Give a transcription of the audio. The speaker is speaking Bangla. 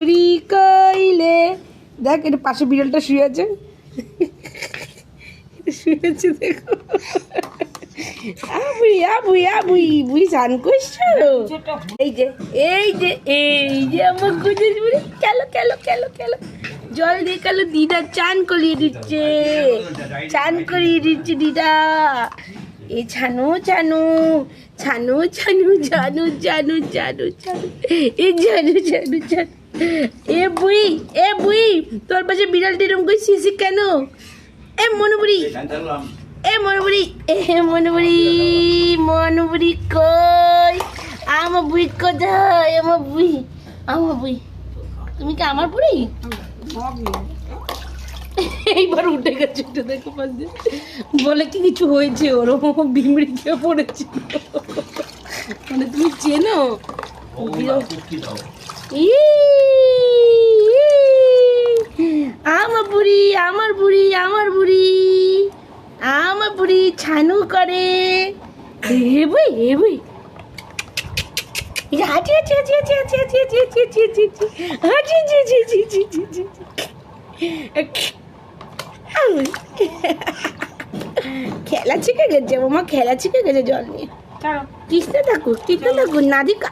কইলে দেখ, এটা পাশে বিড়ালটা শুয়ে আছে, শুয়েছে দেখো। আবুই আবুই আবুই বুই স্নান করছো? এই যে এই যে এই যে আমার গুজে বুড়ি, খেলো খেলো খেলো খেলো, জল দিয়ে খেলো। দিদা চান করিয়ে দিচ্ছে, চান করিয়ে দিচ্ছে দিদা। এ ছানু ছানু ছানু ছানু ছানু ছানু ছানু ছানু, এ ছানু ছানু ছানু। এ বুই, এ বুই, তোর পাশে বিড়ালটি এরকম করে শিশি কেন? এ মনুবুড়ি, এ মনুবুড়ি, এ মনুবুড়ি, মনুবুড়ি কই? আমার বুই কোথায়? আমার বুই, আমার বুই। তুমি কি আমার বুড়ি? এইবার উঠে গেছে, উঠে দেখো পাশ দিয়ে। বলে কি কিছু হয়েছে ওর, বিমড়ি খেয়ে পড়েছিল। মানে তুমি চেনো? আমার বুড়ি, আমার বুড়ি, আমার বুড়ি, আমার বুড়ি ছানু করে। হে বই, হে বই, হাঁচি হাঁচি হাঁচি হাঁচি হাঁচি হাঁচি হাঁচি হাঁচি হাঁচি হাঁচি হাঁচি হাঁচি হাঁচি খেলা শিখে গেছে মামা, খেলা শিখে গেছে জল নিয়ে। কৃষ্ণ ঠাকুর, কৃষ্ণ ঠাকুর নাদিকা।